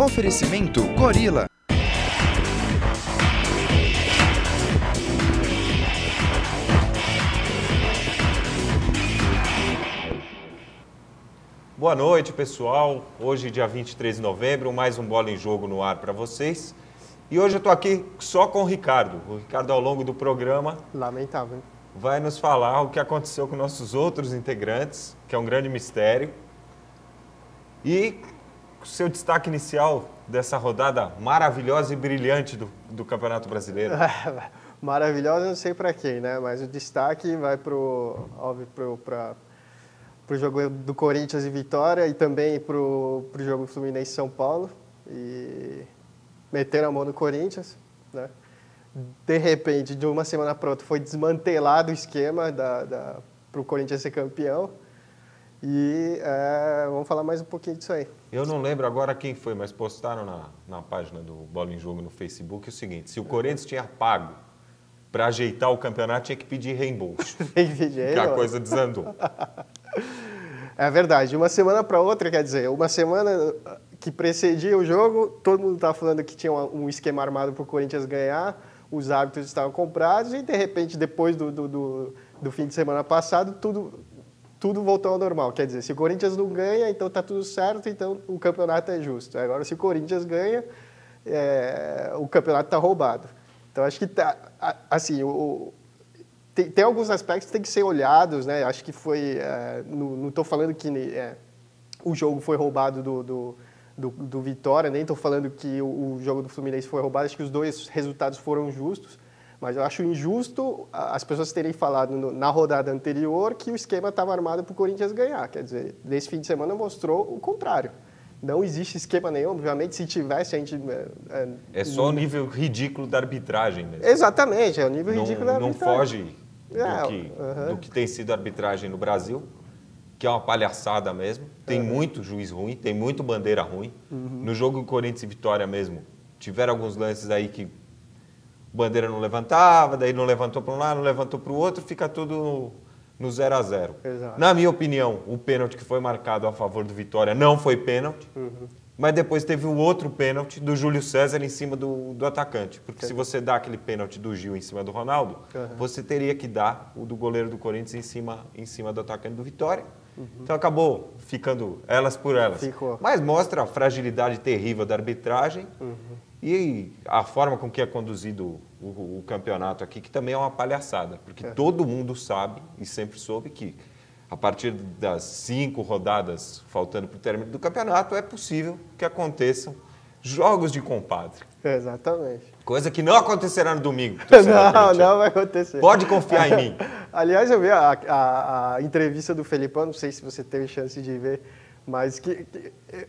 Oferecimento Gorila. Boa noite, pessoal. Hoje, dia 23 de novembro, mais um Bola em Jogo no ar para vocês. E hoje eu estou aqui só com o Ricardo. O Ricardo, ao longo do programa, lamentável, hein? Vai nos falar o que aconteceu com nossos outros integrantes, que é um grande mistério. E o seu destaque inicial dessa rodada maravilhosa e brilhante do Campeonato Brasileiro. Maravilhosa, não sei para quem, né? Mas o destaque vai para o jogo do Corinthians e Vitória e também para o jogo Fluminense e São Paulo. E meteram a mão no Corinthians, né? De repente, de uma semana para outra, foi desmantelado o esquema para o Corinthians ser campeão. E vamos falar mais um pouquinho disso aí. Eu não lembro agora quem foi, mas postaram na página do Bola em Jogo no Facebook o seguinte: se o Corinthians tinha pago para ajeitar o campeonato, tinha que pedir reembolso. Tem que pedir reembolso. Que a coisa desandou. É verdade. De uma semana para outra, quer dizer, uma semana que precedia o jogo, todo mundo estava falando que tinha um esquema armado para o Corinthians ganhar, os árbitros estavam comprados e, de repente, depois do fim de semana passado, tudo voltou ao normal. Quer dizer, se o Corinthians não ganha, então está tudo certo, então o campeonato é justo. Agora, se o Corinthians ganha, o campeonato está roubado. Então, acho que, assim, tem alguns aspectos que têm que ser olhados, né? Acho que foi... não estou falando que o jogo foi roubado do Vitória, nem estou falando que o jogo do Fluminense foi roubado, acho que os dois resultados foram justos, mas eu acho injusto as pessoas terem falado na rodada anterior que o esquema estava armado para o Corinthians ganhar. Quer dizer, nesse fim de semana mostrou o contrário. Não existe esquema nenhum, obviamente, se tivesse a gente... É só o nível ridículo da arbitragem mesmo. Exatamente, é o nível ridículo da arbitragem. Não foge do que tem sido a arbitragem no Brasil, que é uma palhaçada mesmo. Tem muito juiz ruim, tem muito bandeira ruim. No jogo Corinthians e Vitória mesmo, tiveram alguns lances aí que bandeira não levantava, daí não levantou para um lado, não levantou para o outro, fica tudo no 0 a 0. Na minha opinião, o pênalti que foi marcado a favor do Vitória não foi pênalti, mas depois teve o outro pênalti do Júlio César em cima do atacante. Porque se você dá aquele pênalti do Gil em cima do Ronaldo, você teria que dar o do goleiro do Corinthians em cima do atacante do Vitória. Então acabou ficando elas por elas. Mas mostra a fragilidade terrível da arbitragem e a forma com que é conduzido o campeonato aqui, que também é uma palhaçada. Porque todo mundo sabe e sempre soube que a partir das 5 rodadas faltando para o término do campeonato é possível que aconteçam jogos de compadre. Exatamente. Coisa que não acontecerá no domingo. Não vai acontecer. Pode confiar em mim. Aliás, eu vi a entrevista do Felipão, não sei se você teve chance de ver, mas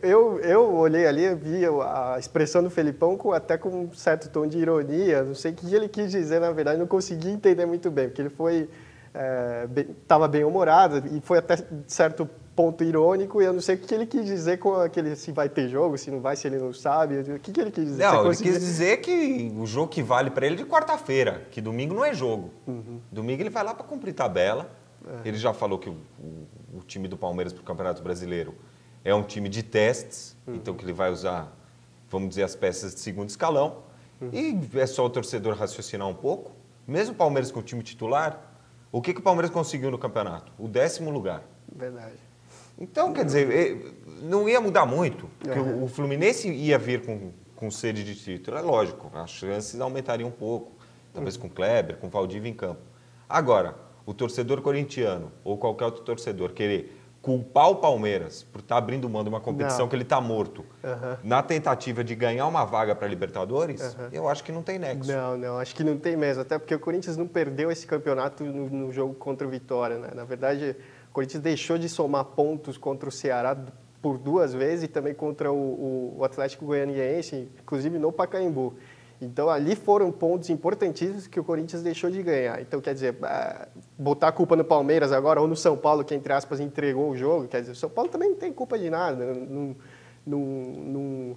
eu olhei ali e vi a expressão do Felipão até com um certo tom de ironia. Não sei o que ele quis dizer, na verdade, não consegui entender muito bem, porque ele estava bem humorado e foi até certo ponto irônico, e eu não sei o que ele quis dizer com aquele se vai ter jogo, se não vai, se ele não sabe. O que ele quis dizer? Não, ele quis dizer que o jogo que vale para ele é de quarta-feira, que domingo não é jogo. Domingo ele vai lá para cumprir tabela. Ele já falou que o time do Palmeiras para o Campeonato Brasileiro é um time de testes, então que ele vai usar, vamos dizer, as peças de segundo escalão. E é só o torcedor raciocinar um pouco. Mesmo o Palmeiras com o time titular, o que o Palmeiras conseguiu no campeonato? O 10º lugar. Verdade. Então, quer dizer, não ia mudar muito, porque o Fluminense ia vir com sede de título, é lógico, as chances aumentariam um pouco, talvez com Kleber, com Valdívia em campo. Agora, o torcedor corintiano ou qualquer outro torcedor querer culpar o Palmeiras por estar abrindo mão de uma competição que ele está morto, na tentativa de ganhar uma vaga para a Libertadores, eu acho que não tem nexo. Não, acho que não tem mesmo, até porque o Corinthians não perdeu esse campeonato no jogo contra o Vitória, né? Na verdade, o Corinthians deixou de somar pontos contra o Ceará por 2 vezes e também contra o Atlético Goianiense, inclusive no Pacaembu. Então, ali foram pontos importantíssimos que o Corinthians deixou de ganhar. Então, quer dizer, botar a culpa no Palmeiras agora ou no São Paulo, que, entre aspas, entregou o jogo, quer dizer, o São Paulo também não tem culpa de nada, não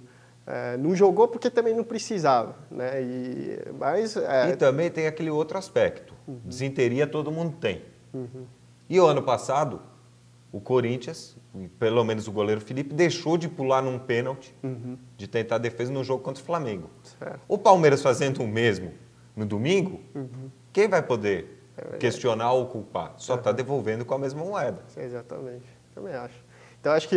jogou porque também não precisava, né? E também tem aquele outro aspecto, desinteria todo mundo tem. E o ano passado, o Corinthians, pelo menos o goleiro Felipe, deixou de pular num pênalti, de tentar defesa no jogo contra o Flamengo. Certo. O Palmeiras fazendo o mesmo no domingo, quem vai poder questionar ou culpar? Só está devolvendo com a mesma moeda. Exatamente, também acho. Então, acho que,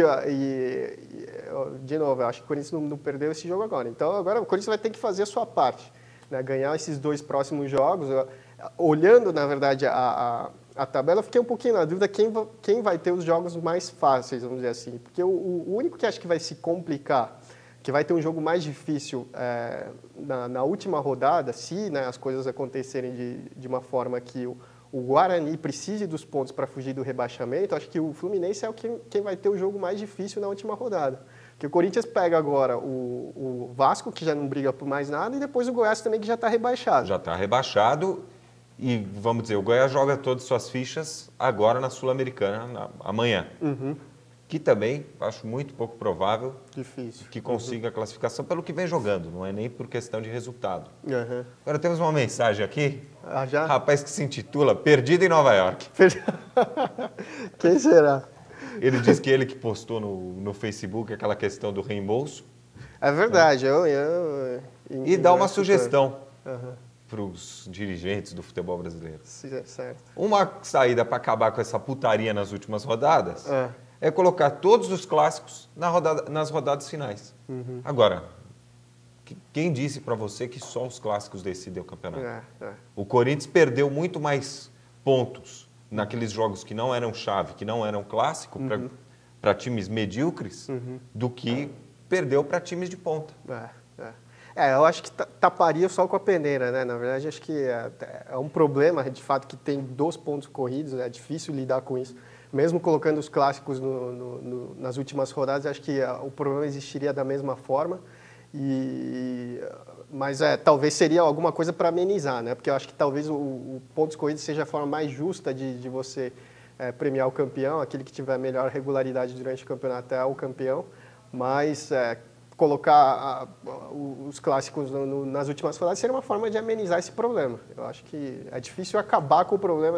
de novo, eu acho que o Corinthians não perdeu esse jogo agora. Então, agora o Corinthians vai ter que fazer a sua parte, né? Ganhar esses 2 próximos jogos. Olhando, na verdade, a tabela, eu fiquei um pouquinho na dúvida quem vai ter os jogos mais fáceis, vamos dizer assim. Porque o único que acho que vai se complicar, que vai ter um jogo mais difícil na última rodada, se, né, as coisas acontecerem de uma forma que o Guarani precise dos pontos para fugir do rebaixamento, acho que o Fluminense é quem vai ter o jogo mais difícil na última rodada. Porque o Corinthians pega agora o Vasco, que já não briga por mais nada, e depois o Goiás também, que já está rebaixado. Já está rebaixado e, vamos dizer, o Goiás joga todas as suas fichas agora na Sul-Americana, amanhã. Que também acho muito pouco provável que consiga a classificação pelo que vem jogando, não é nem por questão de resultado. Agora temos uma mensagem aqui, já? Rapaz que se intitula Perdido em Nova York. Quem será? Ele diz que ele que postou no Facebook aquela questão do reembolso. É verdade. E dá uma sugestão para os dirigentes do futebol brasileiro. Certo. Uma saída para acabar com essa putaria nas últimas rodadas é colocar todos os clássicos nas rodadas finais. Agora, quem disse para você que só os clássicos decidem o campeonato? O Corinthians perdeu muito mais pontos naqueles jogos que não eram chave, que não eram clássico, para times medíocres, do que perdeu para times de ponta. Eu acho que taparia o sol com a peneira, né? Na verdade, acho que é um problema, de fato, que tem 2 pontos corridos, é difícil lidar com isso. Mesmo colocando os clássicos nas últimas rodadas, acho que o problema existiria da mesma forma. Mas talvez seria alguma coisa para amenizar, né? Porque eu acho que talvez o pontos corridos seja a forma mais justa de você premiar o campeão, aquele que tiver melhor regularidade durante o campeonato é o campeão, mas colocar os clássicos nas últimas rodadas seria uma forma de amenizar esse problema. Eu acho que é difícil acabar com o problema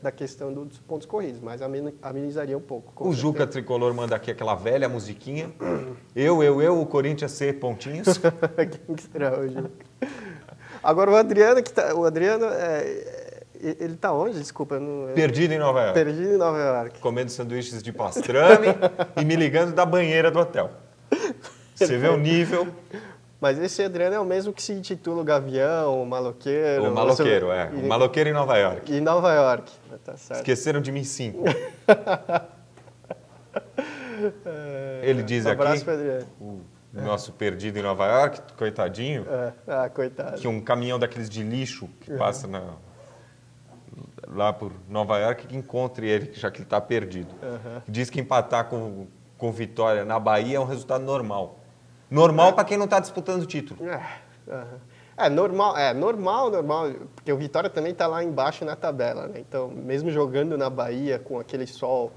da questão dos pontos corridos, mas amenizaria um pouco. O Juca Tricolor manda aqui aquela velha musiquinha. Eu, o Corinthians C, pontinhos. Quem que será hoje? Agora o Adriano, ele está onde? Desculpa. Perdido em Nova York. Perdido em Nova York. Comendo sanduíches de pastrame e me ligando da banheira do hotel. Você vê o nível. Mas esse Adriano é o mesmo que se intitula o Gavião, o Maloqueiro. O Maloqueiro, o Maloqueiro em Nova York. Em Nova York, tá certo. Esqueceram de mim 5. Ele diz aqui, o nosso perdido em Nova York, coitadinho, coitado. Que um caminhão daqueles de lixo que passa lá por Nova York, que encontre ele, já que ele está perdido. Diz que empatar com Vitória na Bahia é um resultado normal. Normal para quem não está disputando o título. Normal, porque o Vitória também está lá embaixo na tabela, né? Então, mesmo jogando na Bahia com aquele sol,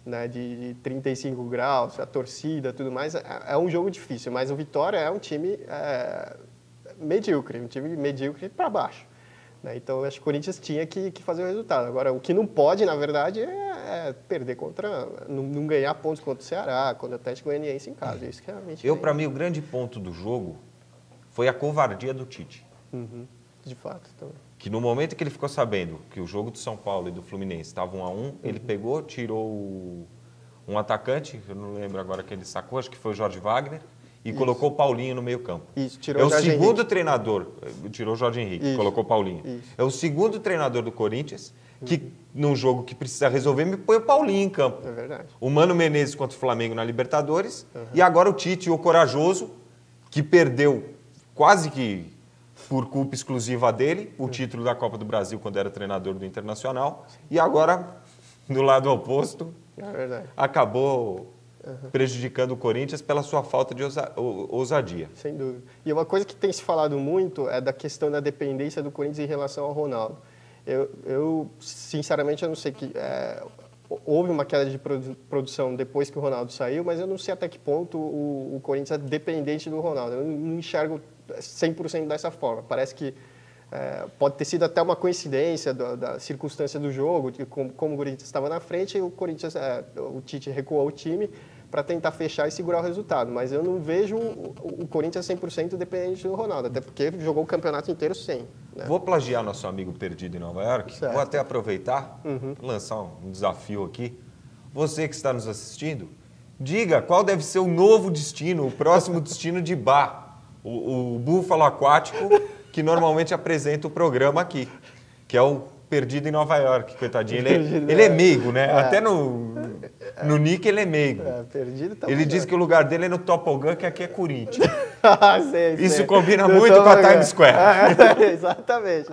né, de 35 graus, a torcida, tudo mais, é um jogo difícil, mas o Vitória é um time medíocre, um time medíocre para baixo. Então, eu acho que o Corinthians tinha que fazer o resultado. Agora, o que não pode, na verdade, é perder não ganhar pontos contra o Ceará, contra o Atlético Goianiense em casa. Isso que realmente... Para mim, o grande ponto do jogo foi a covardia do Tite. De fato, também. Que no momento que ele ficou sabendo que o jogo do São Paulo e do Fluminense estavam 1-1, ele pegou, tirou um atacante, eu não lembro agora quem ele sacou, acho que foi o Jorge Wagner, e colocou o Paulinho no meio-campo. Isso, tirou o Jorge segundo treinador, tirou o Jorge Henrique, colocou o Paulinho. Isso. É o segundo treinador do Corinthians que, num jogo que precisa resolver, me põe o Paulinho em campo. É verdade. O Mano Menezes contra o Flamengo na Libertadores, e agora o Tite, o corajoso, que perdeu quase que por culpa exclusiva dele, o título da Copa do Brasil quando era treinador do Internacional, e agora, do lado oposto, acabou prejudicando o Corinthians pela sua falta de ousadia. Sem dúvida. E uma coisa que tem se falado muito é da questão da dependência do Corinthians em relação ao Ronaldo. Eu sinceramente, eu não sei que... houve uma queda de produção depois que o Ronaldo saiu, mas eu não sei até que ponto o Corinthians é dependente do Ronaldo. Eu não enxergo 100% dessa forma. Parece que Pode ter sido até uma coincidência da circunstância do jogo, de como o Corinthians estava na frente, e o Tite recuou o time para tentar fechar e segurar o resultado. Mas eu não vejo o Corinthians 100% dependente do Ronaldo, até porque jogou o campeonato inteiro sem. Né? Vou plagiar nosso amigo perdido em Nova York. Certo. Vou até aproveitar, lançar um desafio aqui. Você que está nos assistindo, diga qual deve ser o novo destino, o próximo destino de Bá, o búfalo aquático que normalmente apresenta o programa aqui, que é o Perdido em Nova York, coitadinho. Ele é meigo, né? Até no nick ele é meigo. Perdido tá ele diz que o lugar dele é no Tobogã, que aqui é Corinthians. sei. Isso combina muito com a Times Square. Exatamente.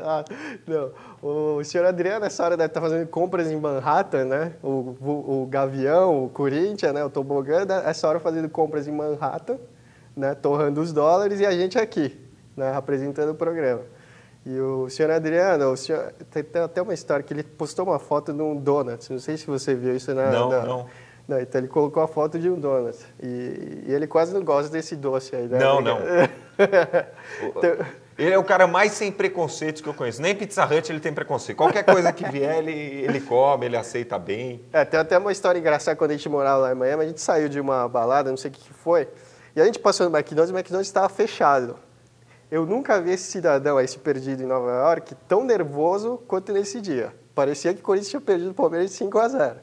Não. O senhor Adriano, nessa hora, deve estar fazendo compras em Manhattan, né? O Gavião, o Corinthians, né? O Tobogã, nessa hora fazendo compras em Manhattan, né? Torrando os dólares, e a gente aqui, né? Apresentando o programa. E o senhor Adriano, tem até uma história que ele postou uma foto de um donut. Não sei se você viu isso Não. Então ele colocou a foto de um donut. E ele quase não gosta desse doce aí, né? Não. Ele é o cara mais sem preconceitos que eu conheço. Nem Pizza Hut ele tem preconceito. Qualquer coisa que vier, ele come, ele aceita bem. Tem até uma história engraçada quando a gente morava lá em Miami. A gente saiu de uma balada, não sei o que foi, e a gente passou no McDonald's e o McDonald's estava fechado. Eu nunca vi esse cidadão, esse perdido em Nova York, tão nervoso quanto nesse dia. Parecia que o Corinthians tinha perdido o Palmeiras de 5-0.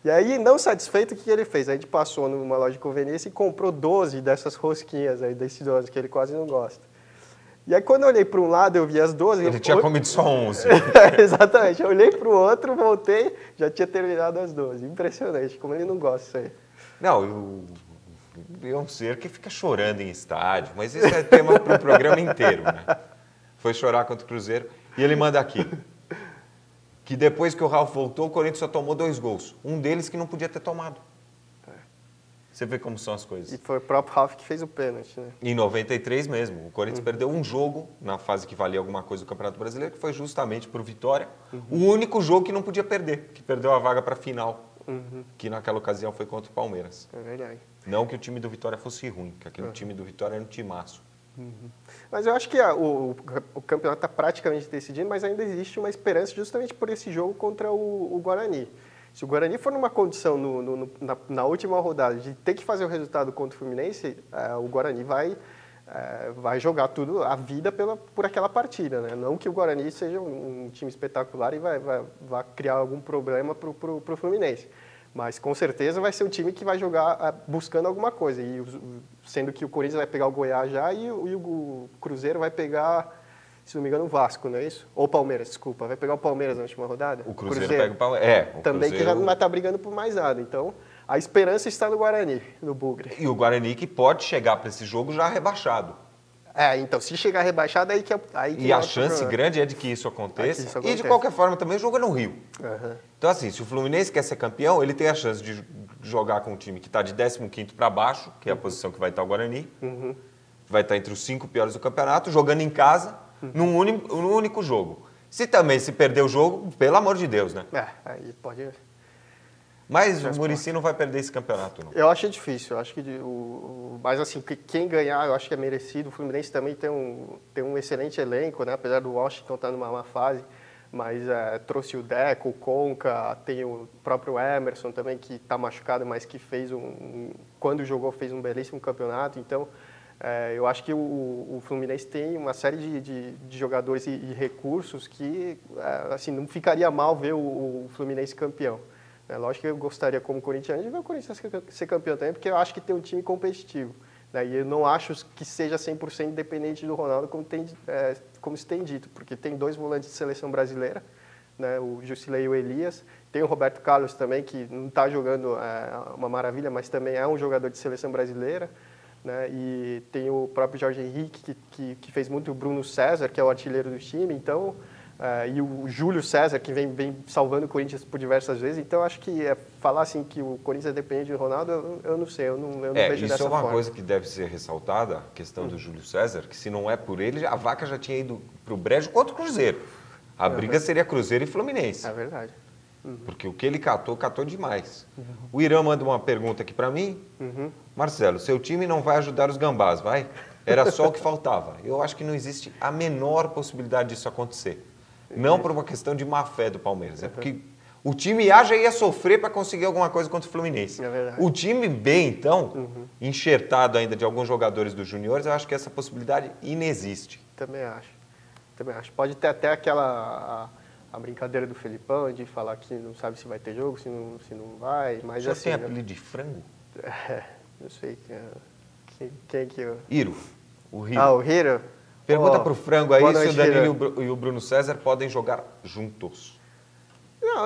E aí, não satisfeito, o que ele fez? A gente passou numa loja de conveniência e comprou 12 dessas rosquinhas aí, desse doce, que ele quase não gosta. E aí, quando eu olhei para um lado, eu vi as 12... Ele tinha comido só 11. Exatamente. Eu olhei para o outro, voltei, já tinha terminado as 12. Impressionante, como ele não gosta disso aí. Não, é um ser que fica chorando em estádio, mas isso é tema para o programa inteiro, né? Foi chorar contra o Cruzeiro. E ele manda aqui, que depois que o Ralf voltou, o Corinthians só tomou 2 gols. Um deles que não podia ter tomado. Você vê como são as coisas. E foi o próprio Ralf que fez o pênalti, né? Em 93 mesmo. O Corinthians perdeu um jogo na fase que valia alguma coisa do Campeonato Brasileiro, que foi justamente por Vitória. O único jogo que não podia perder, que perdeu a vaga para a final, que naquela ocasião foi contra o Palmeiras. É verdade. Não que o time do Vitória fosse ruim, que aquele time do Vitória era um timaço. Mas eu acho que o campeonato está praticamente decidido, mas ainda existe uma esperança justamente por esse jogo contra o Guarani. Se o Guarani for numa condição na última rodada de ter que fazer o resultado contra o Fluminense, o Guarani vai jogar tudo, a vida por aquela partida. Né? Não que o Guarani seja um time espetacular e vai criar algum problema para o Fluminense. Mas, com certeza, vai ser um time que vai jogar buscando alguma coisa. E, sendo que o Corinthians vai pegar o Goiás já e o Cruzeiro vai pegar, se não me engano, o Vasco, não é isso? Ou o Palmeiras, desculpa. Vai pegar o Palmeiras na última rodada? O Cruzeiro pega o Palmeiras. Também que já não vai estar brigando por mais nada. Então, a esperança está no Guarani, no Bugre. E o Guarani que pode chegar para esse jogo já rebaixado. Então, se chegar rebaixado, aí que e a chance grande é de que isso aconteça. E, de qualquer forma, também o jogo é no Rio. Então, assim, se o Fluminense quer ser campeão, ele tem a chance de jogar com um time que está de 15º para baixo, que é a posição que vai estar o Guarani. Vai estar entre os 5 piores do campeonato, jogando em casa, num único jogo. Se perder o jogo, pelo amor de Deus, né? Aí pode... Mas o Muricy não vai perder esse campeonato, não. Eu acho difícil. Eu acho que mas, assim, quem ganhar, eu acho que é merecido. O Fluminense também tem um excelente elenco, né? Apesar do Washington estar numa má fase. Mas trouxe o Deco, o Conca, tem o próprio Emerson também, que está machucado, mas que quando jogou, fez um belíssimo campeonato. Então, eu acho que o Fluminense tem uma série de jogadores e recursos que, assim, não ficaria mal ver o Fluminense campeão. Lógico que eu gostaria, como corintiano, de ver o Corinthians ser campeão também, porque eu acho que tem um time competitivo. Né? E eu não acho que seja 100% dependente do Ronaldo, como se tem dito, porque tem 2 volantes de seleção brasileira, né? O Jusilei e o Elias. Tem o Roberto Carlos também, que não está jogando uma maravilha, mas também é um jogador de seleção brasileira. Né? E tem o próprio Jorge Henrique, que fez muito o Bruno César, que é o artilheiro do time. Então... e o Júlio César, que vem salvando o Corinthians por diversas vezes. Então, acho que falar assim que o Corinthians depende do Ronaldo, eu não sei, eu não vejo dessa forma. Isso é uma coisa que deve ser ressaltada, a questão do Júlio César, que se não é por ele, a vaca já tinha ido para o brejo contra o Cruzeiro. A briga seria Cruzeiro e Fluminense. É verdade. Porque o que ele catou demais. O Irã manda uma pergunta aqui para mim. Marcelo, seu time não vai ajudar os gambás, vai? Era só o que faltava. Eu acho que não existe a menor possibilidade disso acontecer. Não por uma questão de má fé do Palmeiras, é porque o time A já ia sofrer para conseguir alguma coisa contra o Fluminense. É verdade. O time B, então, enxertado ainda de alguns jogadores dos juniores, eu acho que essa possibilidade inexiste. Também acho. Pode ter até aquela a brincadeira do Felipão de falar que não sabe se vai ter jogo, se não vai, mas Já assim... tem apelido de frango? Não sei quem que eu... Iro. O Hiro. Ah, o Hiro? Pergunta pro frango aí se o Danilo Hiro. e o Bruno César podem jogar juntos. Não,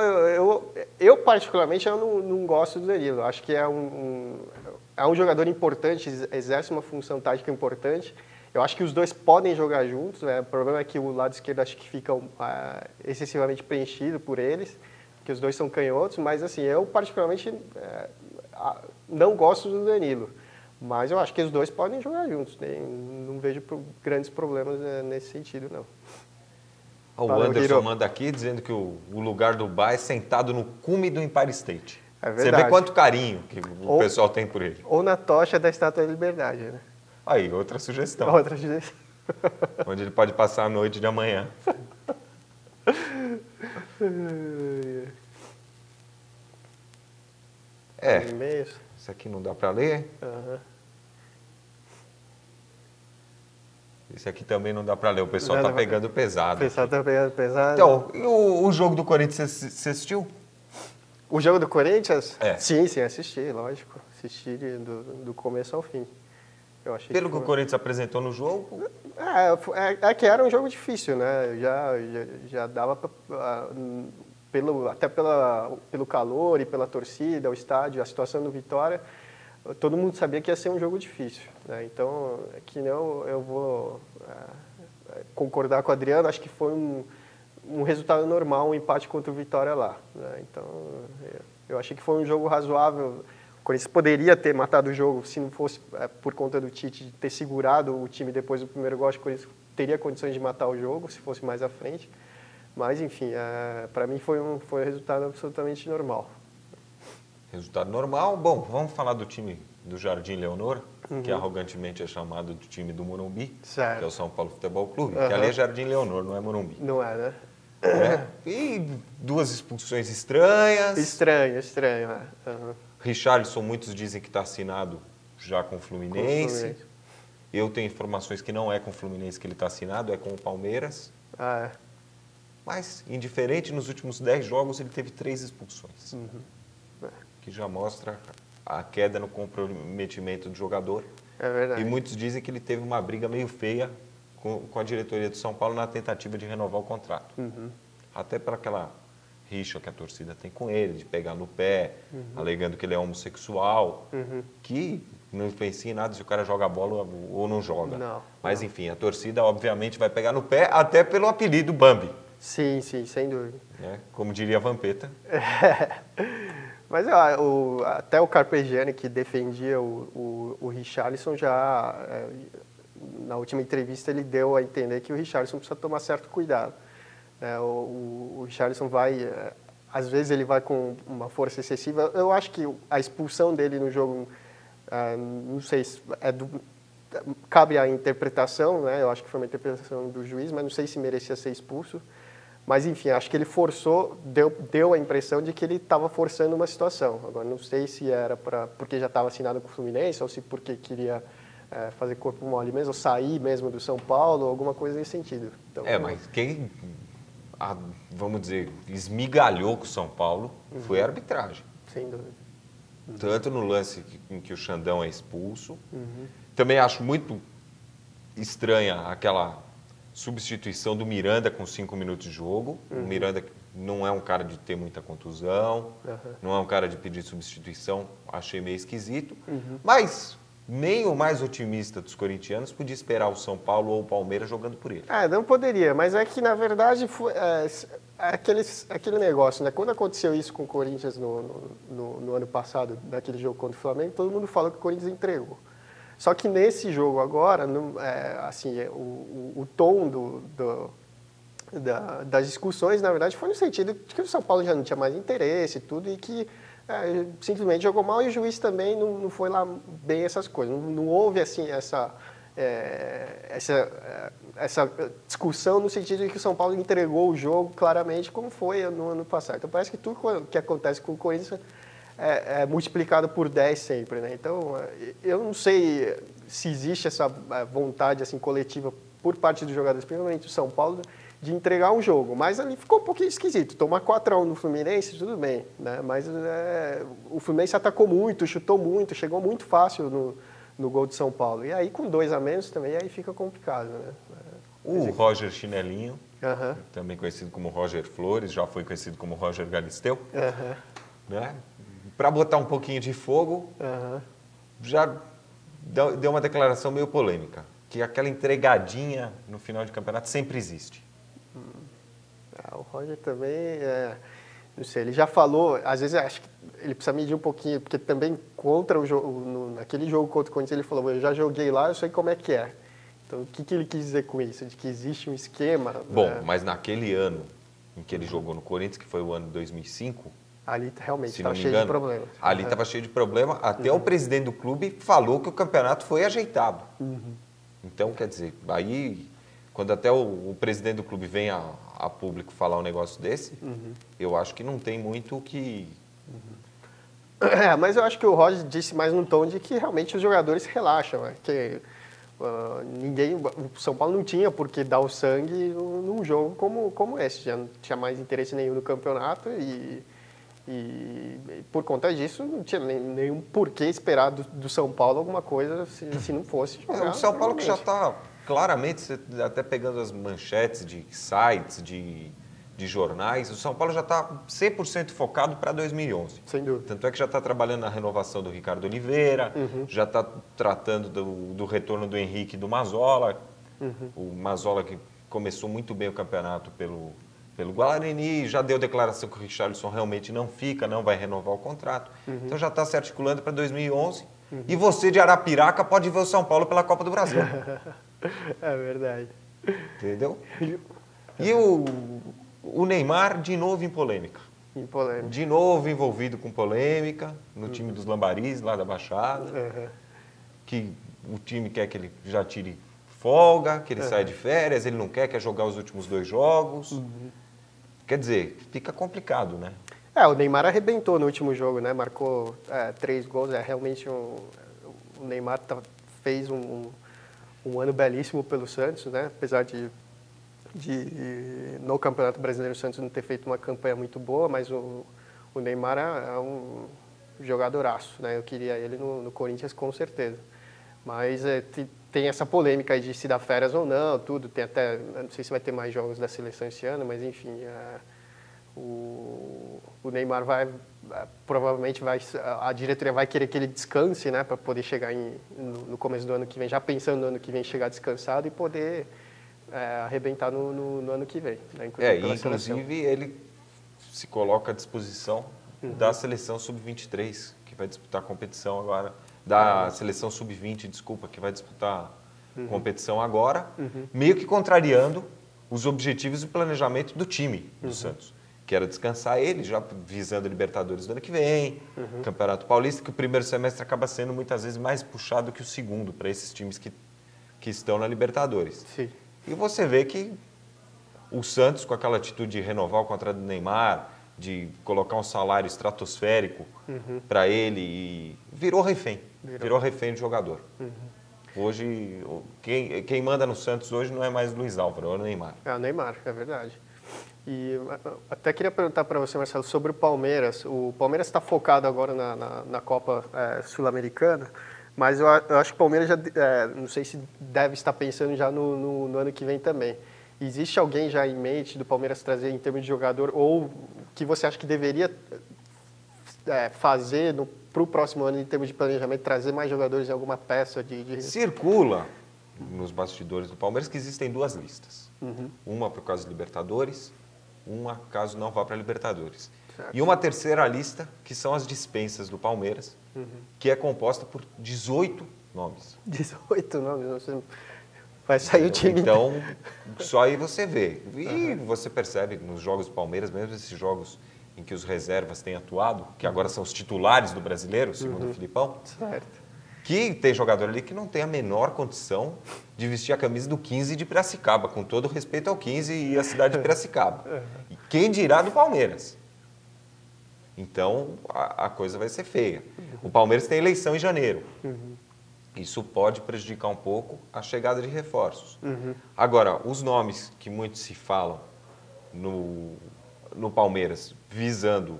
eu particularmente eu não gosto do Danilo. Acho que é um jogador importante, exerce uma função tática importante. Eu acho que os dois podem jogar juntos, né? O problema é que o lado esquerdo acho que fica excessivamente preenchido por eles, porque os dois são canhotos, mas assim, eu particularmente não gosto do Danilo. Mas eu acho que os dois podem jogar juntos, não vejo grandes problemas nesse sentido, não. O Anderson manda aqui dizendo que o lugar do Bá é sentado no cume do Empire State. É verdade. Você vê quanto carinho que o pessoal tem por ele. Ou na tocha da Estátua da Liberdade, né? Aí, outra sugestão. Outra sugestão. Onde ele pode passar a noite de amanhã. Isso aqui não dá para ler. Esse aqui também não dá para ler, o pessoal está pegando pesado. O pessoal está pegando pesado. Então, e o jogo do Corinthians, você assistiu? O jogo do Corinthians? É. Sim, assisti, lógico. Assisti do começo ao fim. Eu achei Pelo que o Corinthians apresentou no jogo? É que era um jogo difícil, né? Já dava até pelo calor e pela torcida, o estádio, a situação do Vitória, todo mundo sabia que ia ser um jogo difícil, né? Então, que não, eu vou concordar com o Adriano, acho que foi um resultado normal, um empate contra o Vitória lá, né? Então, eu achei que foi um jogo razoável. O Corinthians poderia ter matado o jogo se não fosse por conta do Tite de ter segurado o time depois do primeiro gol. Acho que o Corinthians teria condições de matar o jogo se fosse mais à frente. Mas, enfim, para mim foi um resultado absolutamente normal. Resultado normal. Bom, vamos falar do time do Jardim Leonor, que arrogantemente é chamado de time do Morumbi, certo, que é o São Paulo Futebol Clube, que ali é Jardim Leonor, não é Morumbi. Não é, né? E duas expulsões estranhas. Estranho. Richarlison, muitos dizem que está assinado já com o Fluminense. Eu tenho informações que não é com o Fluminense que ele está assinado, é com o Palmeiras. Mas, indiferente, nos últimos 10 jogos ele teve 3 expulsões. Que já mostra a queda no comprometimento do jogador. É verdade. E muitos dizem que ele teve uma briga meio feia com a diretoria do São Paulo na tentativa de renovar o contrato. Até para aquela rixa que a torcida tem com ele, de pegar no pé, alegando que ele é homossexual, que não influencia em nada se o cara joga bola ou não joga. Não. Mas, enfim, a torcida, obviamente, vai pegar no pé, até pelo apelido Bambi. Sim, sem dúvida. Como diria a Vampeta. Mas até o Carpegiani, que defendia o Richarlison, já na última entrevista ele deu a entender que o Richarlison precisa tomar certo cuidado. O Richarlison vai, às vezes ele vai com uma força excessiva. Eu acho que a expulsão dele no jogo, não sei se cabe à interpretação, né? Eu acho que foi uma interpretação do juiz, mas não sei se merecia ser expulso. Mas, enfim, acho que ele forçou, deu a impressão de que ele estava forçando uma situação. Agora, não sei se era porque já estava assinado com o Fluminense, ou se porque queria fazer corpo mole mesmo, ou sair mesmo do São Paulo, alguma coisa nesse sentido. Então, mas quem, vamos dizer, esmigalhou com o São Paulo foi a arbitragem. Sem dúvida. Tanto no lance em que o Xandão é expulso. Também acho muito estranha aquela substituição do Miranda com 5 minutos de jogo. O Miranda não é um cara de ter muita contusão, não é um cara de pedir substituição, achei meio esquisito. Mas nem o mais otimista dos corintianos podia esperar o São Paulo ou o Palmeiras jogando por ele. Não poderia, mas é que, na verdade, foi aquele negócio, né? Quando aconteceu isso com o Corinthians no ano passado, naquele jogo contra o Flamengo, todo mundo falou que o Corinthians entregou. Só que nesse jogo agora, o tom das discussões, na verdade, foi no sentido de que o São Paulo já não tinha mais interesse e tudo, e que simplesmente jogou mal, e o juiz também não foi lá bem essas coisas. Não houve assim, essa discussão no sentido de que o São Paulo entregou o jogo claramente como foi no ano passado. Então parece que tudo que acontece com o Corinthians é multiplicado por 10 sempre, né? Então eu não sei se existe essa vontade assim coletiva por parte dos jogadores, principalmente do São Paulo, de entregar um jogo, mas ali ficou um pouquinho esquisito. Tomar 4-1 no Fluminense, tudo bem, né? Mas o Fluminense atacou muito, chutou muito, chegou muito fácil no gol de São Paulo. E aí, com 2 a menos também, aí fica complicado, né? O Roger Chinelinho, também conhecido como Roger Flores, já foi conhecido como Roger Galisteu, né? Para botar um pouquinho de fogo, já deu uma declaração meio polêmica, que aquela entregadinha no final de campeonato sempre existe. O Roger também, não sei, ele já falou, às vezes acho que ele precisa medir um pouquinho, porque também contra o jogo, naquele jogo contra o Corinthians ele falou, eu já joguei lá, eu sei como é que é. Então o que ele quis dizer com isso? De que existe um esquema? Bom, mas naquele ano em que ele jogou no Corinthians, que foi o ano de 2005, ali realmente estava cheio de problemas. Ali estava cheio de problema, até o presidente do clube falou que o campeonato foi ajeitado. Então, quer dizer, aí, quando até o presidente do clube vem a público falar um negócio desse, eu acho que não tem muito o que... Mas eu acho que o Roger disse mais num tom de que realmente os jogadores relaxam, né? Que o São Paulo não tinha por que dar o sangue num jogo como esse, já não tinha mais interesse nenhum no campeonato e por conta disso não tinha nenhum porquê esperar do São Paulo alguma coisa se não fosse jogar. O São Paulo que já está claramente, até pegando as manchetes de sites, de jornais, o São Paulo já está 100% focado para 2011. Sem dúvida. Tanto é que já está trabalhando na renovação do Ricardo Oliveira, já está tratando do retorno do Henrique e do Mazzola. O Mazzola que começou muito bem o campeonato pelo Guarani, já deu declaração que o Richarlison realmente não fica, não vai renovar o contrato. Então já está se articulando para 2011. E você de Arapiraca pode ver o São Paulo pela Copa do Brasil. É verdade. Entendeu? E o Neymar de novo em polêmica. De novo envolvido com polêmica no time dos Lambaris, lá da Baixada. Que o time quer que ele já tire folga, que ele saia de férias, ele não quer jogar os últimos 2 jogos. Quer dizer, fica complicado, né? O Neymar arrebentou no último jogo, né? Marcou 3 gols. Realmente o Neymar fez um ano belíssimo pelo Santos, né? Apesar de no Campeonato Brasileiro o Santos não ter feito uma campanha muito boa, mas o Neymar é um jogadoraço, né? Eu queria ele no Corinthians com certeza. Mas tem essa polêmica aí de se dar férias ou não, tudo. Tem até, não sei se vai ter mais jogos da seleção esse ano, mas enfim, o Neymar provavelmente a diretoria vai querer que ele descanse, né, para poder chegar no começo do ano que vem, já pensando no ano que vem, chegar descansado e poder arrebentar no ano que vem. Né, inclusive ele se coloca à disposição da seleção sub-23, que vai disputar a competição agora. Da seleção sub-20, desculpa, que vai disputar competição agora, meio que contrariando os objetivos e o planejamento do time do Santos, que era descansar ele, já visando a Libertadores do ano que vem, Campeonato Paulista, que o primeiro semestre acaba sendo muitas vezes mais puxado que o segundo para esses times que estão na Libertadores. Sim. E você vê que o Santos, com aquela atitude de renovar o contrato do Neymar, de colocar um salário estratosférico para ele, e virou refém. Virou refém de jogador. Hoje, quem manda no Santos hoje não é mais Luiz Álvaro, é o Neymar. É o Neymar, é verdade. E até queria perguntar para você, Marcelo, sobre o Palmeiras. O Palmeiras está focado agora na Copa Sul-Americana, mas eu acho que o Palmeiras já, não sei se deve estar pensando já no ano que vem também. Existe alguém já em mente do Palmeiras trazer em termos de jogador, ou que você acha que deveria fazer para o próximo ano em termos de planejamento, trazer mais jogadores em alguma peça Circula nos bastidores do Palmeiras que existem 2 listas. Uma por causa de Libertadores, uma caso não vá para Libertadores. Certo. E uma terceira lista, que são as dispensas do Palmeiras, que é composta por 18 nomes. 18 nomes? Você... Vai sair o time. Então, só aí você vê. E você percebe nos jogos do Palmeiras, mesmo esses jogos em que os reservas têm atuado, que agora são os titulares do brasileiro, segundo o Filipão. Certo. que tem jogador ali que não tem a menor condição de vestir a camisa do 15 de Piracicaba, com todo respeito ao 15 e à cidade de Piracicaba. E quem dirá do Palmeiras? Então, a coisa vai ser feia. O Palmeiras tem eleição em janeiro. Isso pode prejudicar um pouco a chegada de reforços. Agora, os nomes que muito se falam no Palmeiras, visando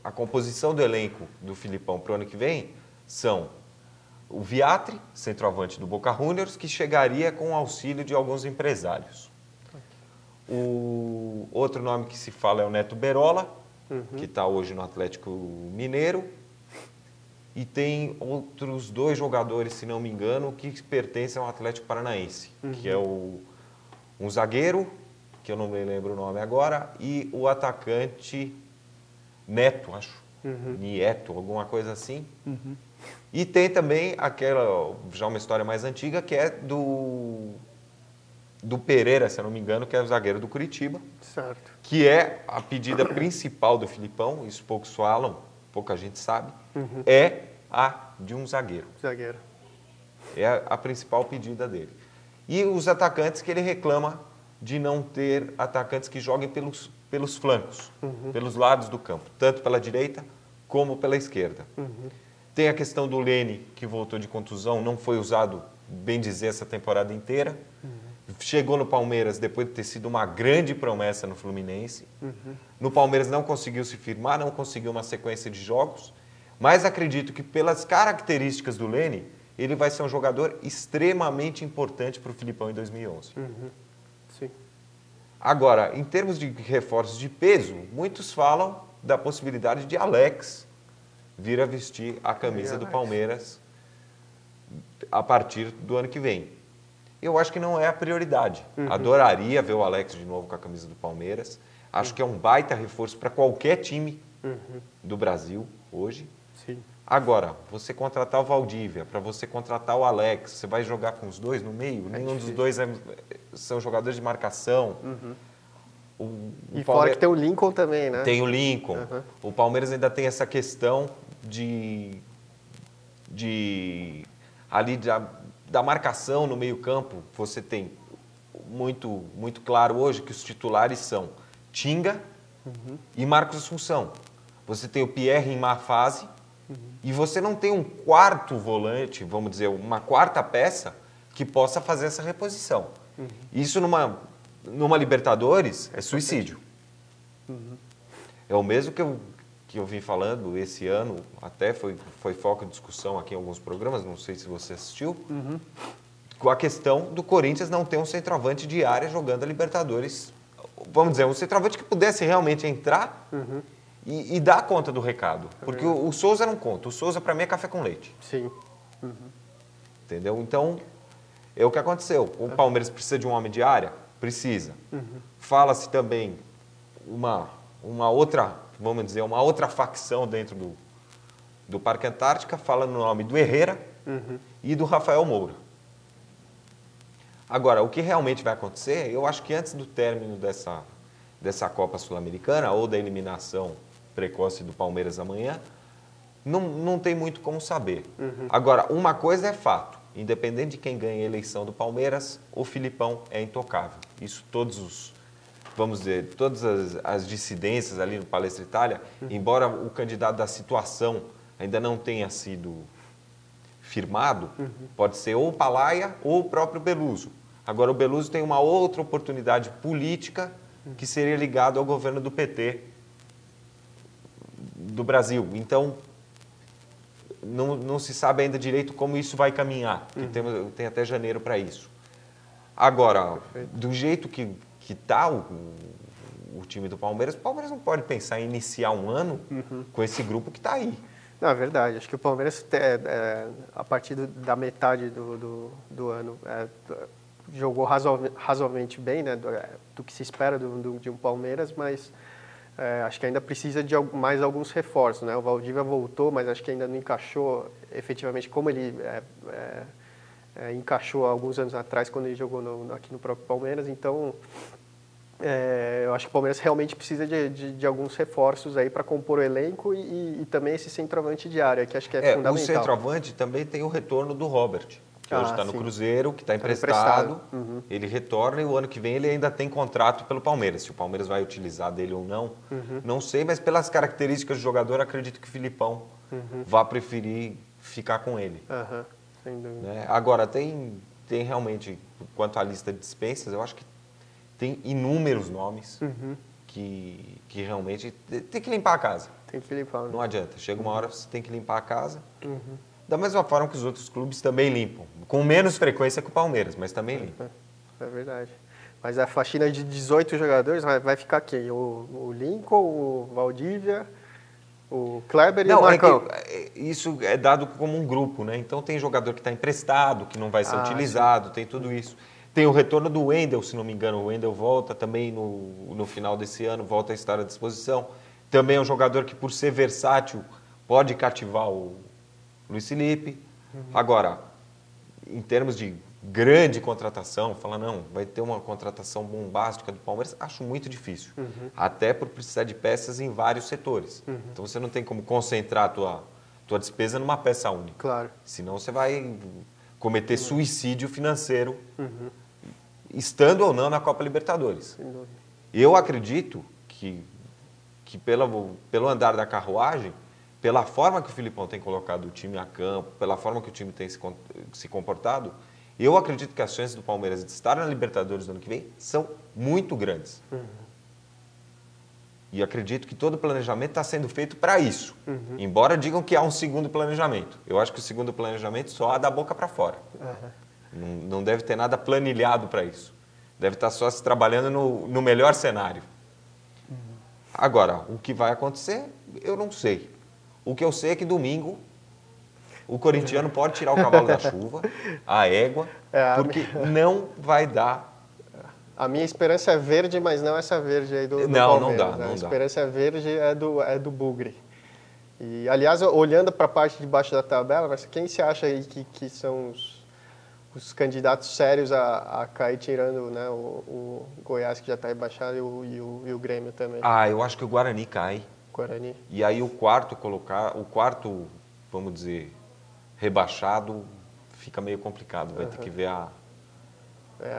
a composição do elenco do Filipão para o ano que vem, são o Viatri, centroavante do Boca Juniors, que chegaria com o auxílio de alguns empresários. O outro nome que se fala é o Neto Berola, que está hoje no Atlético Mineiro. E tem outros 2 jogadores, se não me engano, que pertencem ao Atlético Paranaense, que é um zagueiro, que eu não me lembro o nome agora, e o atacante Neto, acho. Nieto, alguma coisa assim. E tem também aquela, já uma história mais antiga, que é do Pereira, se eu não me engano, que é o zagueiro do Curitiba. Certo. Que é a pedida principal do Filipão, isso poucos falam, pouca gente sabe, é a de um zagueiro. Zagueiro. É a principal pedida dele. E os atacantes que ele reclama de não ter atacantes que joguem pelos flancos, pelos lados do campo, tanto pela direita como pela esquerda. Tem a questão do Lene, que voltou de contusão, não foi usado, bem dizer, essa temporada inteira. Chegou no Palmeiras depois de ter sido uma grande promessa no Fluminense. No Palmeiras não conseguiu se firmar, não conseguiu uma sequência de jogos, mas acredito que pelas características do Lene, ele vai ser um jogador extremamente importante para o Filipão em 2011. Sim. Agora, em termos de reforços de peso, muitos falam da possibilidade de Alex vir a vestir a camisa do Palmeiras a partir do ano que vem. Eu acho que não é a prioridade. Adoraria ver o Alex de novo com a camisa do Palmeiras. Acho que é um baita reforço para qualquer time do Brasil hoje. Sim. Agora, você contratar o Valdívia, para você contratar o Alex, você vai jogar com os dois no meio? Nenhum dos dois são jogadores de marcação. E fora que tem o Lincoln também, né? Tem o Lincoln. O Palmeiras ainda tem essa questão ali da marcação no meio-campo. Você tem muito claro hoje que os titulares são Tinga e Marcos Assunção. Você tem o Pierre em má fase e você não tem um quarto volante, vamos dizer, uma quarta peça que possa fazer essa reposição. Isso numa Libertadores é suicídio. É o mesmo que eu vim falando esse ano, até foi foco de discussão aqui em alguns programas, não sei se você assistiu, com a questão do Corinthians não ter um centroavante de área jogando a Libertadores. Vamos dizer, um centroavante que pudesse realmente entrar e dar conta do recado. Porque o Souza não conta. O Souza, para mim, é café com leite. Sim. Entendeu? Então, é o que aconteceu. O Palmeiras precisa de um homem de área? Precisa. Fala-se também uma outra, vamos dizer, uma outra facção dentro do Parque Antártica, fala no nome do Herrera e do Rafael Moura. Agora, o que realmente vai acontecer, eu acho que antes do término dessa Copa Sul-Americana ou da eliminação precoce do Palmeiras amanhã, não tem muito como saber. Agora, uma coisa é fato, independente de quem ganha a eleição do Palmeiras, o Filipão é intocável. Isso vamos dizer, todas as dissidências ali no Palestra Itália, embora o candidato da situação ainda não tenha sido firmado, pode ser ou o Palaia ou o próprio Beluso. Agora, o Beluso tem uma outra oportunidade política que seria ligado ao governo do PT do Brasil. Então, não se sabe ainda direito como isso vai caminhar, que tem até janeiro para isso. Agora, do jeito que está o time do Palmeiras, o Palmeiras não pode pensar em iniciar um ano com esse grupo que está aí. Não, é verdade. Acho que o Palmeiras, a partir da metade do ano, jogou razoavelmente bem, né, do que se espera de um Palmeiras, mas acho que ainda precisa de mais alguns reforços, né? O Valdívia voltou, mas acho que ainda não encaixou efetivamente como ele encaixou há alguns anos atrás, quando ele jogou aqui no próprio Palmeiras. Então, Eu acho que o Palmeiras realmente precisa de alguns reforços aí para compor o elenco e também esse centroavante de área, que acho que é fundamental. O centroavante também tem o retorno do Robert, que hoje está no Cruzeiro, que está emprestado. Ele retorna e o ano que vem ele ainda tem contrato pelo Palmeiras. Se o Palmeiras vai utilizar dele ou não, não sei, mas pelas características do jogador, acredito que o Filipão vai preferir ficar com ele. Sem dúvida. Né? Agora, tem realmente, quanto à lista de dispensas, eu acho que tem inúmeros nomes que realmente tem que limpar a casa. Tem que limpar. Né? Não adianta. Chega uma hora você tem que limpar a casa. Da mesma forma que os outros clubes também limpam. Com menos frequência que o Palmeiras, mas também limpam. É verdade. Mas a faxina de 18 jogadores vai ficar quem? O Lincoln, o Valdívia, o Kleber e o Marcão? Isso é dado como um grupo, né? Então tem jogador que está emprestado, que não vai ser utilizado, tem tudo isso. Tem o retorno do Wendel, se não me engano. O Wendel volta também no final desse ano, volta a estar à disposição. Também é um jogador que, por ser versátil, pode cativar o Luiz Felipe. Agora, em termos de grande contratação, falar, não, vai ter uma contratação bombástica do Palmeiras, acho muito difícil. Até por precisar de peças em vários setores. Então, você não tem como concentrar a tua despesa numa peça única. Claro. Senão, você vai cometer suicídio financeiro, estando ou não na Copa Libertadores. Eu acredito que pelo andar da carruagem, pela forma que o Filipão tem colocado o time a campo, pela forma que o time tem se comportado, eu acredito que as chances do Palmeiras de estar na Libertadores no ano que vem são muito grandes. E acredito que todo o planejamento está sendo feito para isso. Embora digam que há um segundo planejamento. Eu acho que o segundo planejamento só há da boca para fora. Não deve ter nada planilhado para isso. Deve estar só se trabalhando no melhor cenário. Agora, o que vai acontecer, eu não sei. O que eu sei é que domingo o corintiano pode tirar o cavalo da chuva, a égua, porque não vai dar. A minha esperança é verde, mas não essa verde aí do Palmeiras. Não dá. A esperança verde é do Bugre. E, aliás, olhando para a parte de baixo da tabela, mas quem você acha aí que são os candidatos sérios a cair, tirando, né, o Goiás, que já está rebaixado, e o Grêmio também? Eu acho que o Guarani cai. Guarani. E aí o quarto, vamos dizer, rebaixado, fica meio complicado. Vai ter que ver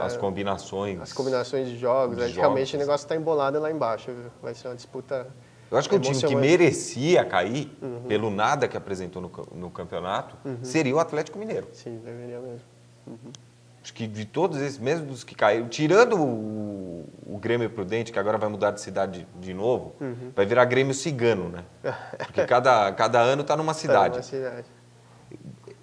as combinações. As combinações de jogos. Realmente o negócio está embolado lá embaixo. Viu? Vai ser uma disputa. Eu acho que o time que merecia cair, pelo nada que apresentou no campeonato, seria o Atlético Mineiro. Sim, deveria mesmo. Acho que de todos esses, mesmo dos que caíram, tirando o Grêmio Prudente, que agora vai mudar de cidade de novo, vai virar Grêmio Cigano, né? Porque cada ano está numa cidade.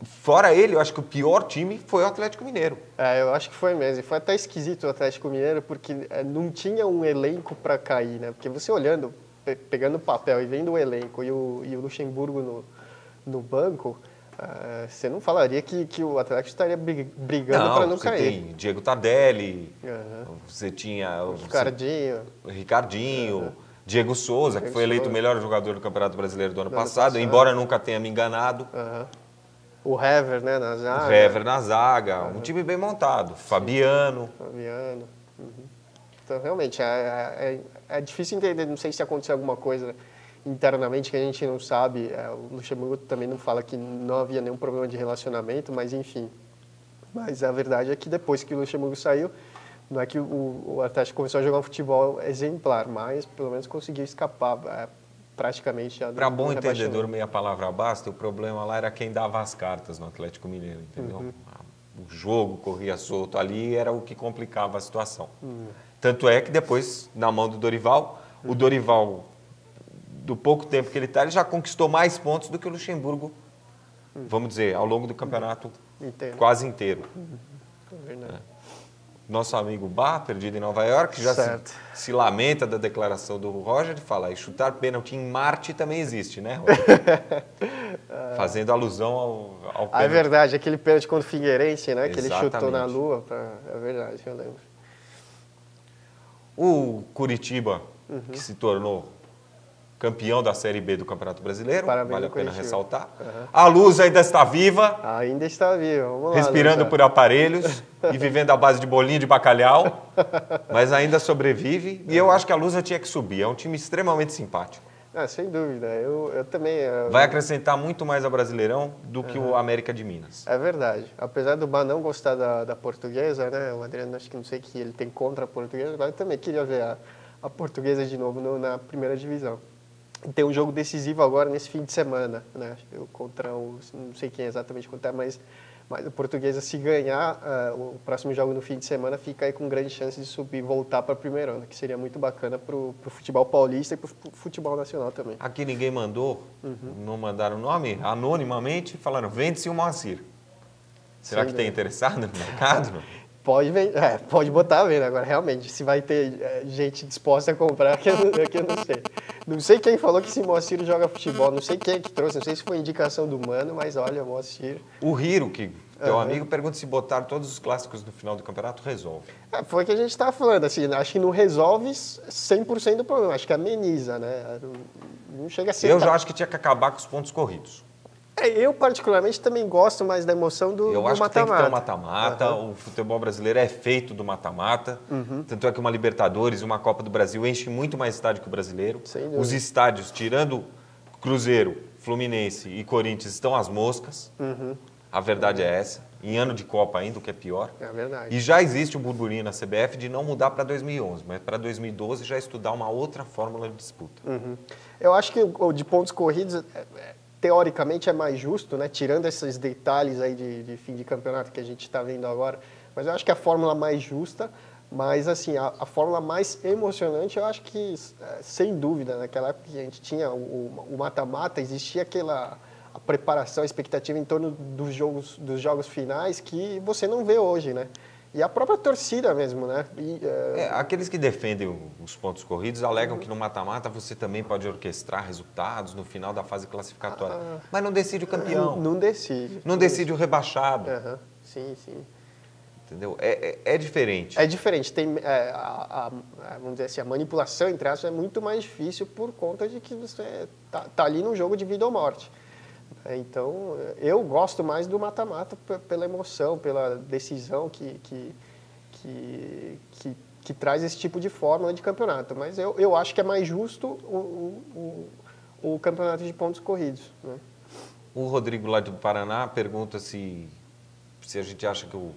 Fora ele, eu acho que o pior time foi o Atlético Mineiro. Eu acho que foi mesmo. E foi até esquisito o Atlético Mineiro, porque não tinha um elenco para cair, né? Porque você olhando, pegando o papel e vendo o elenco e o Luxemburgo no banco, você não falaria que o Atlético estaria brigando para não cair. Você tem Diego Tardelli, você tinha o Ricardinho, Diego Souza, que foi eleito o melhor jogador do Campeonato Brasileiro do ano passado, embora nunca tenha me enganado. O Hever, né, na zaga. O Hever na zaga, um time bem montado. Fabiano. Então, realmente, é difícil entender, não sei se aconteceu alguma coisa internamente que a gente não sabe. O Luxemburgo também não fala que não havia nenhum problema de relacionamento, mas enfim. Mas a verdade é que depois que o Luxemburgo saiu, não é que o Atlético começou a jogar um futebol exemplar, mas pelo menos conseguiu escapar praticamente. Para bom entendedor, meia palavra basta, o problema lá era quem dava as cartas no Atlético Mineiro, entendeu? O jogo corria solto ali, era o que complicava a situação. Tanto é que depois, na mão do Dorival, o Dorival, do pouco tempo que ele está, ele já conquistou mais pontos do que o Luxemburgo, vamos dizer, ao longo do campeonato quase inteiro. Nosso amigo Bá, perdido em Nova York, já se lamenta da declaração do Roger e fala, e chutar pênalti em Marte também existe, né, Roger? Fazendo alusão ao pênalti. É verdade, aquele pênalti contra o Figueirense, né, que ele chutou na Lua, é verdade, eu lembro. O Curitiba, que se tornou campeão da Série B do Campeonato Brasileiro, Parabéns vale a ao pena Coritiba. ressaltar. A Luz ainda está viva, Ainda está vivo, vamos lá. respirando por aparelhos e vivendo à base de bolinho de bacalhau, mas ainda sobrevive. E eu acho que a Lusa tinha que subir, é um time extremamente simpático. Sem dúvida, eu também... Vai acrescentar muito mais ao Brasileirão do que o América de Minas. É verdade. Apesar do Bá não gostar da Portuguesa, né? O Adriano, acho que não sei o que ele tem contra a Portuguesa, mas eu também queria ver a Portuguesa de novo na primeira divisão. E tem um jogo decisivo agora nesse fim de semana, né? Contra não sei quem exatamente contra, mas a Portuguesa, se ganhar o próximo jogo no fim de semana, fica aí com grande chance de subir e voltar para a primeira onda, que seria muito bacana para o futebol paulista e para o futebol nacional também. Aqui ninguém mandou, não mandaram o nome, anonimamente falaram, vende-se o Moacir. Será que tem interessado no mercado? Pode botar a venda. Agora, realmente, se vai ter gente disposta a comprar, que eu não sei. Não sei quem falou que esse Moacir joga futebol, não sei quem é que trouxe, não sei se foi indicação do Mano, mas olha, o Moacir... O Hiro, que teu amigo, pergunta se botar todos os clássicos no final do campeonato, resolve. Foi o que a gente estava falando, assim, acho que não resolve 100% do problema, acho que ameniza, né? Não chega a ser... Eu já acho que tinha que acabar com os pontos corridos. Eu, particularmente, também gosto mais da emoção do mata-mata. Eu acho que tem que ter um mata-mata. O futebol brasileiro é feito do mata-mata. Tanto é que uma Libertadores, uma Copa do Brasil enche muito mais estádio que o brasileiro. Os estádios, tirando Cruzeiro, Fluminense e Corinthians, estão às moscas. A verdade é essa. Em ano de Copa ainda, o que é pior. É verdade. E já existe um burburinho na CBF de não mudar para 2011, mas para 2012 já estudar uma outra fórmula de disputa. Eu acho que o de pontos corridos... teoricamente é mais justo, né? Tirando esses detalhes aí de fim de campeonato que a gente está vendo agora, mas eu acho que a fórmula mais justa, mas assim, a fórmula mais emocionante, eu acho que, sem dúvida, naquela época que a gente tinha o mata-mata, existia a preparação, a expectativa em torno dos jogos finais que você não vê hoje, né? E a própria torcida mesmo, né? Aqueles que defendem os pontos corridos alegam que no mata-mata você também pode orquestrar resultados no final da fase classificatória. Mas não decide o campeão. Não decide. Não decide o rebaixado. Sim, sim. Entendeu? É diferente. É diferente. Tem, vamos dizer assim, a manipulação, entre aspas, é muito mais difícil por conta de que você tá ali no jogo de vida ou morte. Então, eu gosto mais do mata-mata pela emoção, pela decisão que traz esse tipo de fórmula de campeonato. Mas eu acho que é mais justo o campeonato de pontos corridos, né? O Rodrigo, lá do Paraná, pergunta se a gente acha que o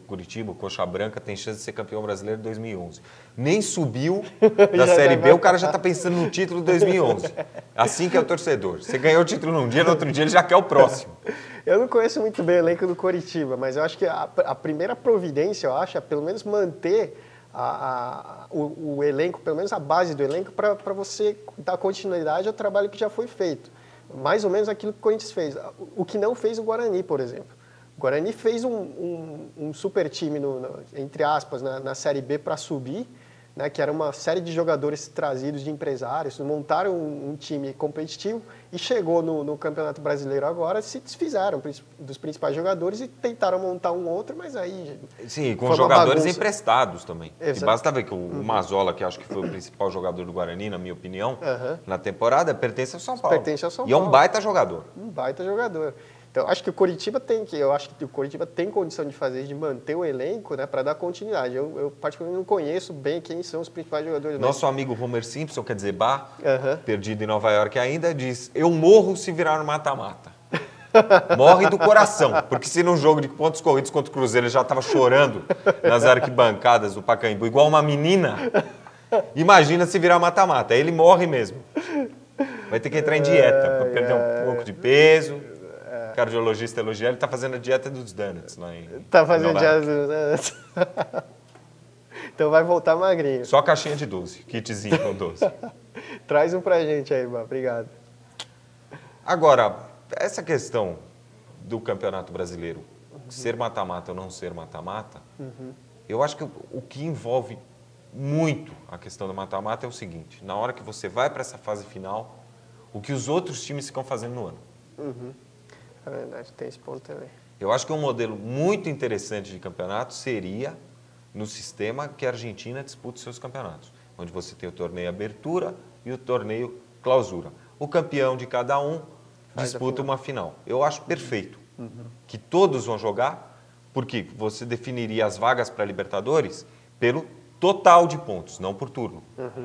Curitiba, o Coxa Branca, tem chance de ser campeão brasileiro em 2011. Nem subiu da Série B, o cara já está pensando no título de 2011. Assim que é o torcedor. Você ganhou o título num dia, no outro dia ele já quer o próximo. Eu não conheço muito bem o elenco do Coritiba, mas eu acho que a primeira providência, eu acho, é pelo menos manter o elenco, pelo menos a base do elenco, para você dar continuidade ao trabalho que já foi feito. Mais ou menos aquilo que o Corinthians fez. O que não fez o Guarani, por exemplo. O Guarani fez um super time, entre aspas, na Série B para subir, né, que era uma série de jogadores trazidos de empresários, montaram um time competitivo e chegou no Campeonato Brasileiro agora, se desfizeram dos principais jogadores e tentaram montar um outro, mas aí... Sim, com jogadores emprestados também. E basta ver que o Mazola, que acho que foi o principal jogador do Guarani, na minha opinião, na temporada, pertence ao São Paulo. Pertence ao São Paulo. E é um baita jogador. Um baita jogador. Então, acho que o Coritiba tem condição de fazer, de manter o elenco, né, para dar continuidade. Eu particularmente não conheço bem quem são os principais jogadores. Nosso amigo Homer Simpson, quer dizer, Bá, perdido em Nova York ainda, diz: eu morro se virar no mata-mata. Morre do coração, porque se num jogo de pontos corridos contra o Cruzeiro ele já estava chorando nas arquibancadas do Pacaembu, igual uma menina, imagina se virar mata-mata. Aí ele morre mesmo. Vai ter que entrar em dieta para perder um pouco de peso. Cardiologista elogiar, ele está fazendo a dieta dos donuts lá em... Está fazendo a dieta dos donuts. Então vai voltar magrinho. Só caixinha de 12, kitzinho com 12. Traz um pra gente aí, Bá. Obrigado. Agora, essa questão do Campeonato Brasileiro, ser mata-mata ou não ser mata-mata, eu acho que o que envolve muito a questão do mata-mata é o seguinte: na hora que você vai para essa fase final, o que os outros times ficam fazendo no ano. É verdade, tem esse ponto também. Eu acho que um modelo muito interessante de campeonato seria no sistema que a Argentina disputa os seus campeonatos, onde você tem o torneio Abertura e o torneio clausura. O campeão de cada um disputa uma final. Eu acho perfeito que todos vão jogar, porque você definiria as vagas para a Libertadores pelo total de pontos, não por turno.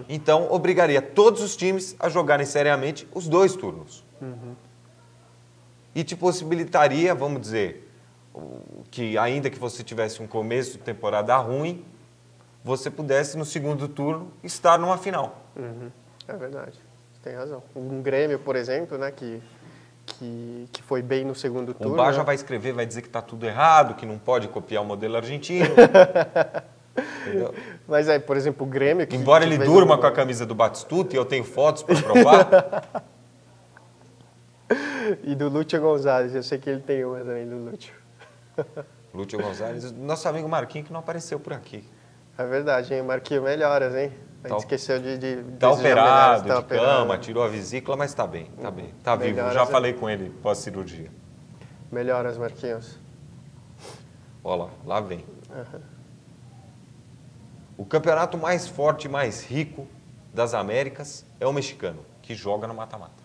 Então, obrigaria todos os times a jogarem seriamente os 2 turnos. E te possibilitaria, vamos dizer, que ainda que você tivesse um começo de temporada ruim, você pudesse, no segundo turno, estar numa final. É verdade, tem razão. Um Grêmio, por exemplo, né, que foi bem no segundo turno. O Bá já vai escrever, vai dizer que está tudo errado, que não pode copiar o modelo argentino. Entendeu? Mas aí, por exemplo, o Grêmio... Embora ele durma com a camisa do Batistuta, e eu tenho fotos para provar. E do Lúcio Gonzalez, eu sei que ele tem uma também do Lúcio. Lúcio Gonzalez, nosso amigo Marquinhos, que não apareceu por aqui. É verdade, hein? Marquinhos, melhoras, hein? A gente esqueceu de tá operado, tá de cama, tirou a vesícula, mas está bem, está bem. Está vivo, já falei com ele pós-cirurgia. Melhoras, Marquinhos. Olha lá vem. O campeonato mais forte e mais rico das Américas é o mexicano, que joga no mata-mata.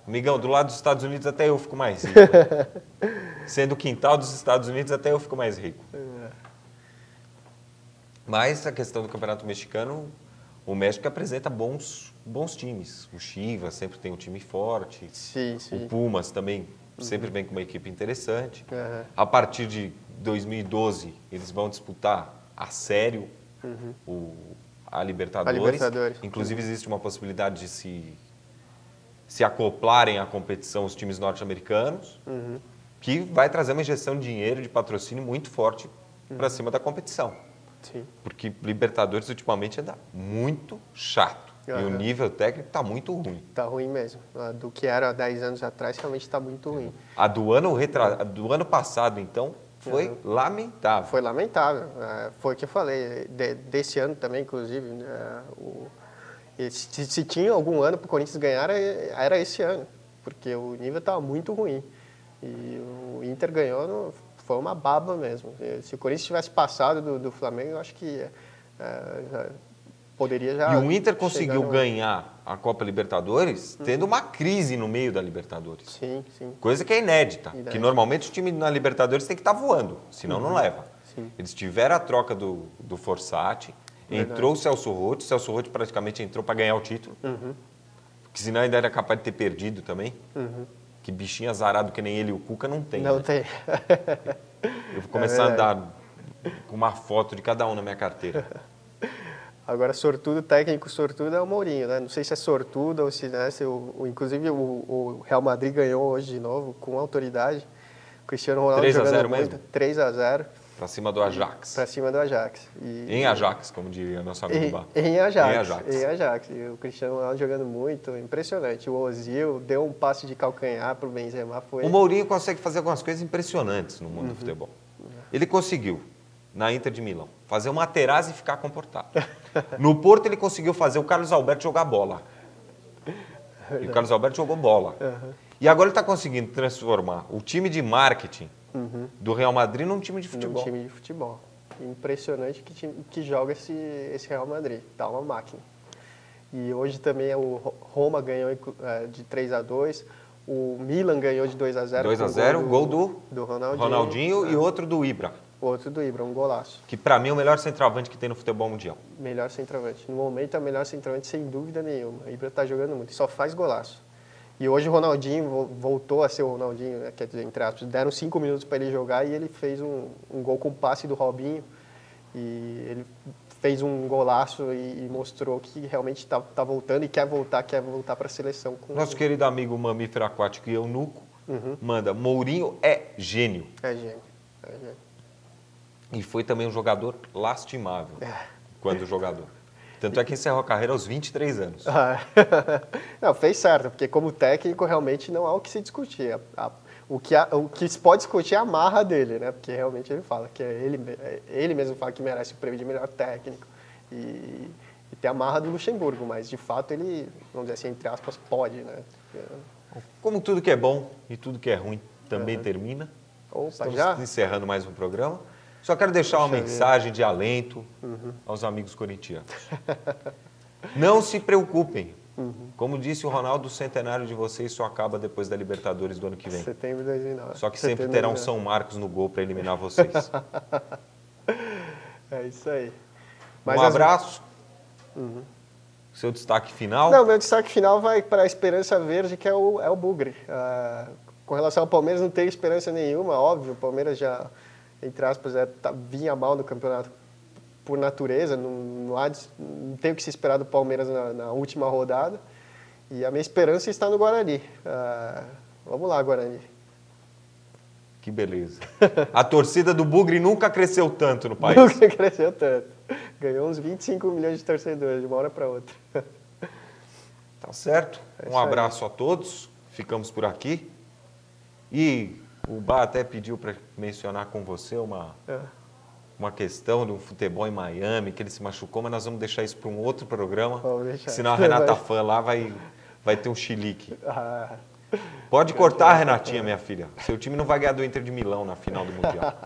Amigão, do lado dos Estados Unidos até eu fico mais rico. Sendo o quintal dos Estados Unidos, até eu fico mais rico. Mas a questão do campeonato mexicano, o México apresenta bons times. O Chivas sempre tem um time forte. Sim. O Pumas também sempre vem com uma equipe interessante. A partir de 2012, eles vão disputar a sério a Libertadores. Inclusive, existe uma possibilidade de se acoplarem à competição os times norte-americanos, que vai trazer uma injeção de dinheiro, de patrocínio muito forte para cima da competição. Sim. Porque Libertadores ultimamente anda muito chato. E o nível técnico está muito ruim. Está ruim mesmo. Do que era há 10 anos atrás, realmente está muito ruim. A do ano passado, então, foi lamentável. Foi lamentável. Foi o que eu falei. Desse ano também, inclusive. Se tinha algum ano para o Corinthians ganhar, era esse ano. Porque o nível estava muito ruim. E o Inter ganhou... Foi uma baba mesmo. Se o Corinthians tivesse passado do Flamengo, eu acho que poderia já... E o Inter conseguiu ganhar a Copa Libertadores tendo uma crise no meio da Libertadores. Sim. Coisa que é inédita. Que normalmente o time na Libertadores tem que estar voando, senão não leva. Sim. Eles tiveram a troca do Fossati, entrou o Celso Roth praticamente entrou para ganhar o título, porque senão ainda era capaz de ter perdido também. Que bichinho azarado que nem ele e o Cuca não tem. Não né? tem. Eu vou começar a andar com uma foto de cada um na minha carteira. Agora, técnico sortudo é o Mourinho, né? Não sei se é sortudo ou se... Né, inclusive, o Real Madrid ganhou hoje de novo, com autoridade. O Cristiano Ronaldo jogando muito. 3-0. Para cima do Ajax. Para cima do Ajax. Em Ajax, como diria nosso amigo Bá. Em Ajax. E o Cristiano Ronaldo jogando muito, impressionante. O Ozil deu um passe de calcanhar para o Benzema. O Mourinho consegue fazer algumas coisas impressionantes no mundo do futebol. Ele conseguiu, na Inter de Milão, fazer uma Materazzi e ficar comportado. No Porto, ele conseguiu fazer o Carlos Alberto jogar bola. E o Carlos Alberto jogou bola. E agora ele está conseguindo transformar o time de marketing do Real Madrid num time de futebol. Um time de futebol. Impressionante que joga esse Real Madrid. Tá uma máquina. E hoje também o Roma ganhou de 3-2. O Milan ganhou de 2-0. 2-0, gol do Ronaldinho e outro do Ibra. Outro do Ibra, um golaço. Que para mim é o melhor centroavante que tem no futebol mundial. Melhor centroavante. No momento é o melhor centroavante sem dúvida nenhuma. O Ibra tá jogando muito e só faz golaço. E hoje o Ronaldinho voltou a ser o Ronaldinho, né? Quer dizer, entre aspas, deram 5 minutos para ele jogar e ele fez um gol com passe do Robinho. E ele fez um golaço e mostrou que realmente tá voltando e quer voltar para a seleção. Nosso querido amigo mamífero aquático e eunuco manda, Mourinho é gênio. É gênio. E foi também um jogador lastimável quando jogador. Tanto é que encerrou a carreira aos 23 anos. Não, fez certo, porque como técnico realmente não há o que se discutir. O que se pode discutir é a marra dele, né? Porque realmente ele fala que ele mesmo fala que merece o prêmio de melhor técnico. E tem a marra do Luxemburgo, mas de fato ele, vamos dizer assim, entre aspas, pode, né? Como tudo que é bom e tudo que é ruim também termina. Estamos encerrando mais um programa. Só quero deixar uma mensagem de alento aos amigos corintianos. Não se preocupem. Como disse o Ronaldo, o centenário de vocês só acaba depois da Libertadores do ano que vem. Setembro de 2009. Só que sempre terá um São Marcos no gol para eliminar vocês. É isso aí. Um abraço. Seu destaque final? Não, meu destaque final vai para a esperança verde, que é o Bugre. Com relação ao Palmeiras, não tenho esperança nenhuma, óbvio. O Palmeiras já, entre aspas, vinha mal no campeonato por natureza. Não tem o que se esperar do Palmeiras na última rodada. E a minha esperança está no Guarani. Vamos lá, Guarani. Que beleza. A torcida do Bugre nunca cresceu tanto no país. Nunca cresceu tanto. Ganhou uns 25 milhões de torcedores de uma hora para outra. Tá certo. Um abraço a todos. Ficamos por aqui. E o Bá até pediu para mencionar com você uma questão de um futebol em Miami, que ele se machucou, mas nós vamos deixar isso para um outro programa. Vamos deixar. Senão a Renata Fã lá vai ter um chilique. Pode cortar, Renatinha, minha filha. Seu time não vai ganhar do Inter de Milão na final do Mundial.